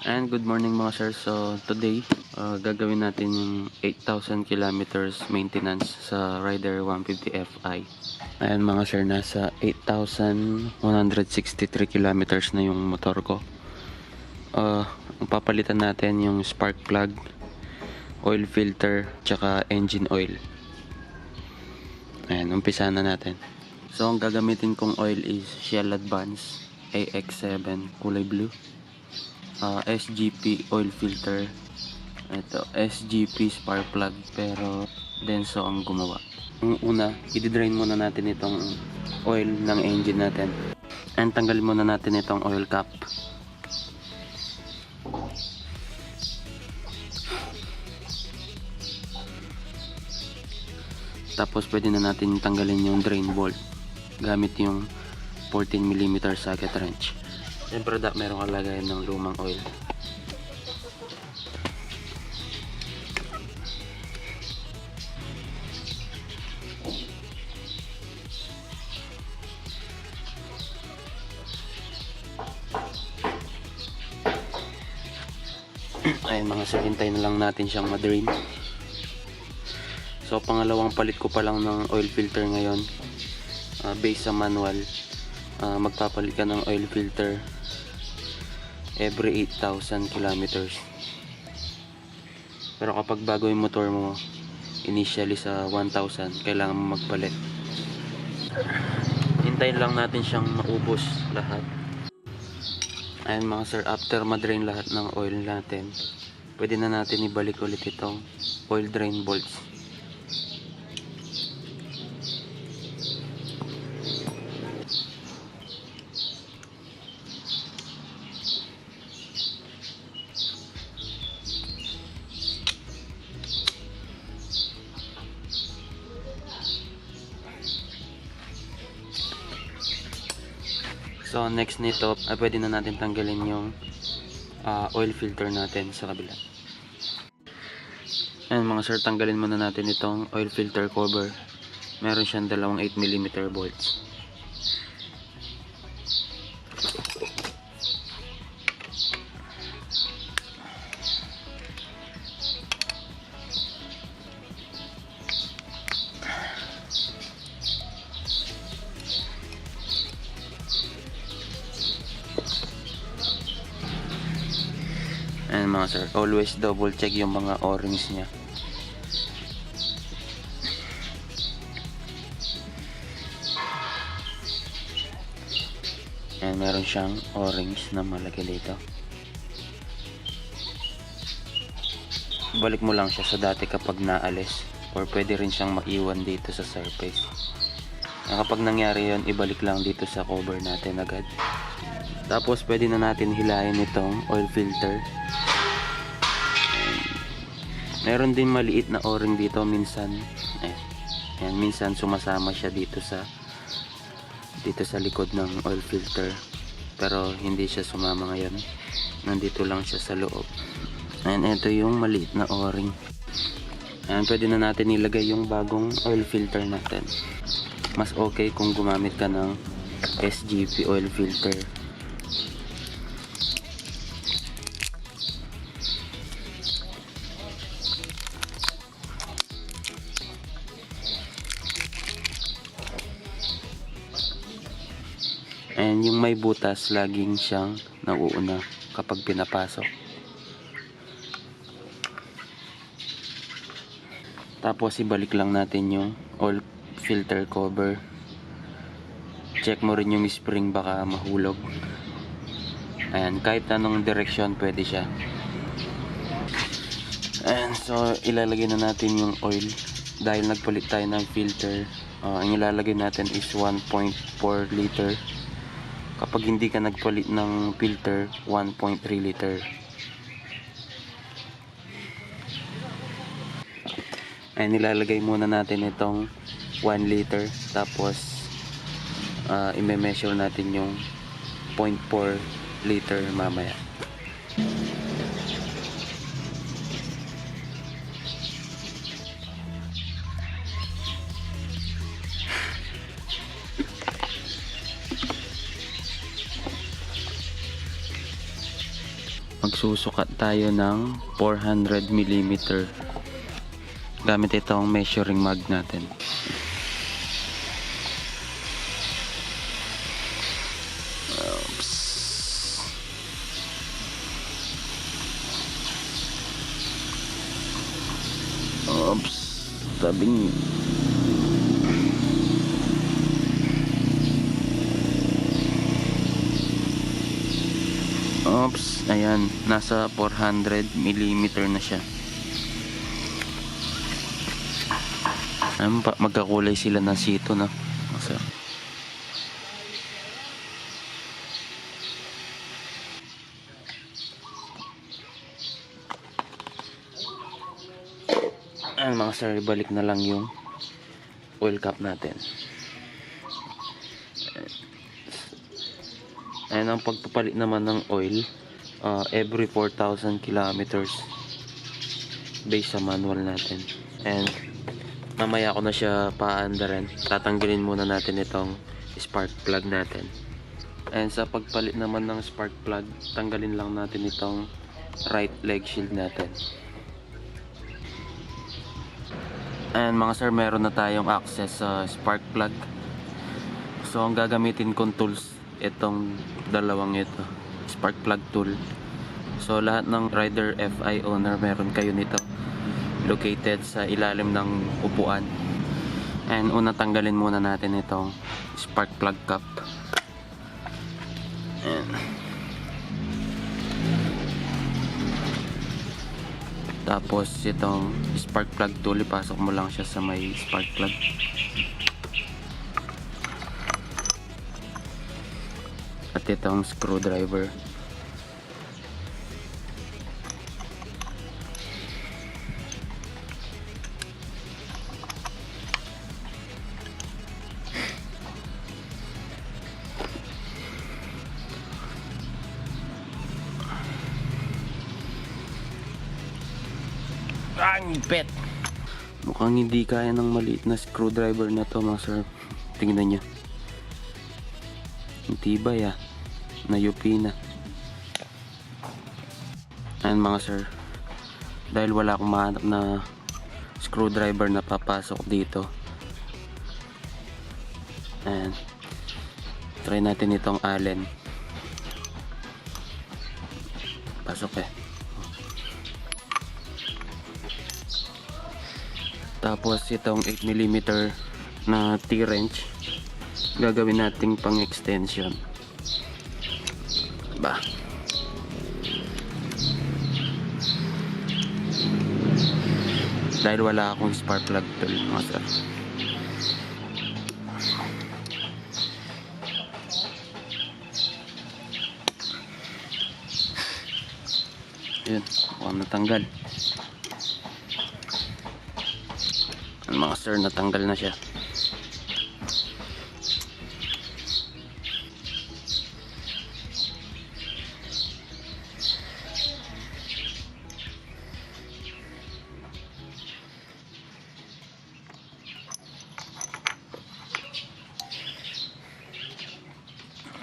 And good morning mga sir. So today, gagawin natin yung 8,000 kilometers maintenance sa Rider 150 Fi. Ayan mga sir, nasa 8,163 kilometers na yung motor ko. Ang papalitan natin yung spark plug, oil filter, tsaka engine oil. Ayan, umpisa na natin. So ang gagamitin kong oil is Shell Advance AX7 kulay blue. SGP oil filter, ito SGP spark plug, pero Denso ang gumawa. Ang una, i-drain muna natin itong oil ng engine natin, and tanggalin muna natin itong oil cap. Tapos pwede na natin tanggalin yung drain bolt gamit yung 14mm socket wrench. Siyempre meron kalagayan ng lumang oil. Ayun mga sir, hintayin na lang natin siyang ma-drain. So pangalawang palit ko pa lang ng oil filter ngayon. Based sa manual, magpapalit ka ng oil filter every 8,000 kilometers. Pero kapag bago yung motor mo, initially sa 1,000, kailangan mo magpalit. Hintayin lang natin siyang maubos lahat. Ayan mga sir, after ma-drain lahat ng oil natin, pwede na natin ibalik ulit itong oil drain bolts. So next nito, pwede na natin tanggalin yung oil filter natin sa kabila. Ayan mga sir, tanggalin muna natin itong oil filter cover. Meron siyang dalawang 8mm bolts. Ayan mga sir, always double check yung mga o-rings nya. Ayan, meron siyang o-rings na malaki dito. Balik mo lang siya sa dati kapag naalis, or pwede rin siyang maiwan dito sa surface. Kapag nangyari yon, ibalik lang dito sa cover natin agad. Tapos pwede na natin hilahin itong oil filter. Meron din maliit na o-ring dito minsan. Ayan, minsan sumasama siya dito sa likod ng oil filter. Pero hindi siya sumama ngayon. Nandito lang siya sa loob. Ayan, ito yung maliit na o-ring. Ayan, pwede na natin ilagay yung bagong oil filter natin. Mas okay kung gumamit ka ng SGP oil filter. And yung may butas, laging siyang nauuna kapag pinapasok. Tapos ibalik lang natin yung oil filter cover. Check mo rin yung spring, baka mahulog. Ayan, kahit anong direksyon pwede siya. And so ilalagay na natin yung oil. Dahil nagpalit tayo ng filter, ang ilalagay natin is 1.4 liter. Kapag hindi ka nagpalit ng filter, 1.3 liter. Ay, nilalagay muna natin itong 1 liter. Tapos, i-measure natin yung 0.4 liter mamaya. magsusukat tayo ng 400 mm gamit itong measuring mug natin. Oops. Oops. Tabing. Oops, ayan, nasa 400 mm na siya. Ayan, magkakulay sila ng sito, no? So, ayan mga sir, balik na lang yung oil cap natin. Ayan ang pagpapalit naman ng oil, every 4,000 kilometers based sa manual natin. And mamaya ko na siya paandarin. Tatanggalin muna natin itong spark plug natin. And sa pagpalit naman ng spark plug, tanggalin lang natin itong right leg shield natin. And mga sir, meron na tayong access sa spark plug. So ang gagamitin kong tools, itong dalawang ito, spark plug tool. So lahat ng rider FI owner meron kayo nito, located sa ilalim ng upuan. And una, tanggalin muna natin itong spark plug cap. And tapos itong spark plug tool, ipasok mo lang siya sa may spark plug. At itong screwdriver. Ang pet! Mukhang hindi kaya ng maliit na screwdriver na to mga sir. Tingnan nyo. Ang tibay ah. Nayupi na. Ayan mga sir. Dahil wala akong mahanap na screwdriver na papasok dito. Ayan. Try natin itong Allen. Pasok eh. Tapos itong 8mm na T-wrench, gagawin nating pang extension. Ba. Dahil wala akong spark plug tool mga sir. Yun, mukhang natanggal. Mga sir, natanggal na siya.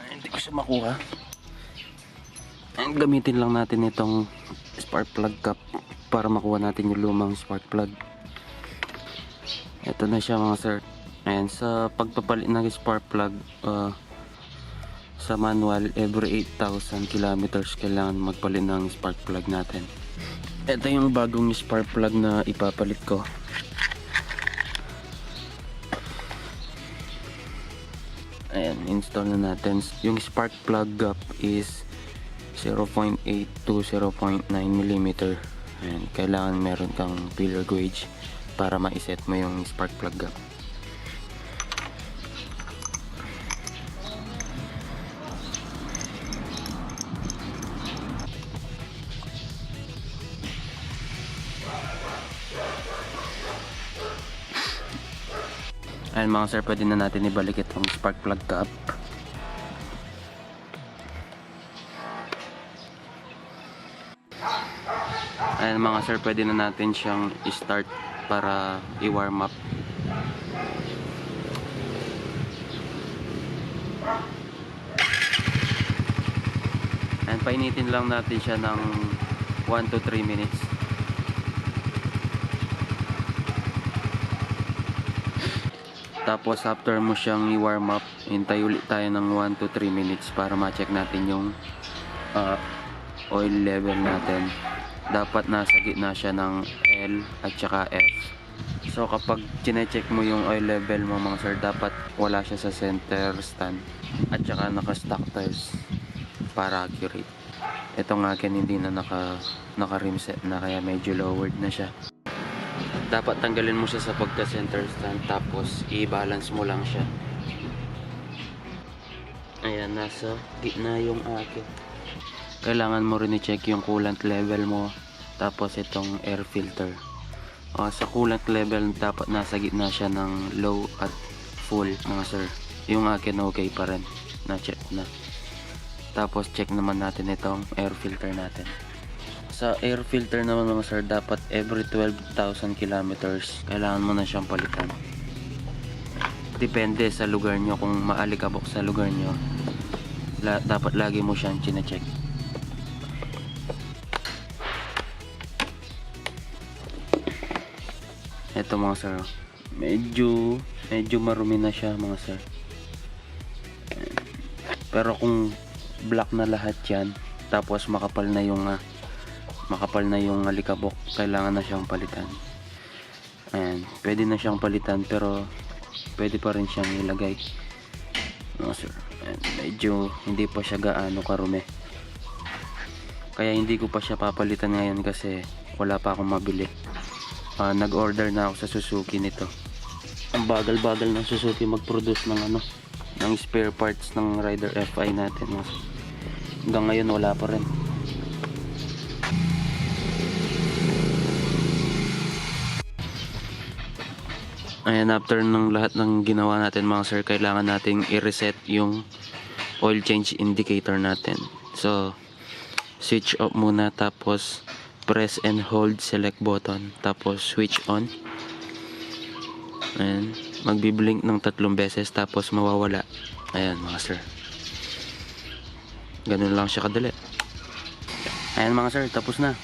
Hindi ko siya makuha. And gamitin lang natin itong spark plug cap para makuha natin yung lumang spark plug. Ito na siya mga sir. Ayan, sa pagpapalit ng spark plug, sa manual, every 8,000 kilometers kailangan magpalit ng spark plug natin. Ito yung bagong spark plug na ipapalit ko. Ayan, install na natin. Yung spark plug gap is 0.8 to 0.9 mm. Ayan, kailangan meron kang feeler gauge para ma-set mo yung spark plug gap. Ayan mga sir, pwede na natin ibalik itong spark plug cap. Ayan mga sir, pwede na natin siyang i-start para i-warm up. And painitin lang natin siya ng 1 to 3 minutes. Tapos after mo siyang i-warm up, hintay ulit tayo ng 1 to 3 minutes para ma-check natin yung oil level natin. Dapat nasa gitna siya ng L at saka F. So kapag chine-check mo yung oil level mo mga sir, dapat wala siya sa center stand at saka naka-stock tires para accurate. Ito nga akin hindi na naka-rim set na, kaya medyo lowered na siya. Dapat tanggalin mo siya sa pagka-center stand, tapos i-balance mo lang siya. Ayan, nasa gitna yung akin. Kailangan mo rin i-check yung coolant level mo, tapos itong air filter. Sa coolant level, dapat nasa gitna siya ng low at full mga sir. Yung akin okay pa rin, na-check na. Tapos check naman natin itong air filter natin. Sa air filter naman mga sir, dapat every 12,000 kilometers kailangan mo na siyang palitan. Depende sa lugar nyo, kung maalikabok sa lugar nyo, dapat lagi mo siyang chine-check. Ito mga sir, medyo marumi na siya mga sir. Pero kung black na lahat yan, tapos makapal na yung alikabok, kailangan na siyang palitan. Ayan, pwede na siyang palitan, pero pwede pa rin siyang ilagay mga sir. Ayan, medyo hindi pa siya gaano karumi, kaya hindi ko pa siya papalitan ngayon kasi wala pa akong mabili. Nag-order na ako sa Suzuki nito. Ang bagal-bagal ng Suzuki mag-produce ng spare parts ng Rider FI natin. Hanggang ngayon wala pa rin. Ayan, after ng lahat ng ginawa natin mga sir, kailangan nating i-reset yung oil change indicator natin. So switch off muna, tapos press and hold select button, tapos switch on. Ayan, magbiblink ng 3 beses, tapos mawawala. Ayan mga sir, ganun lang siya kadali. Ayan mga sir, tapos na.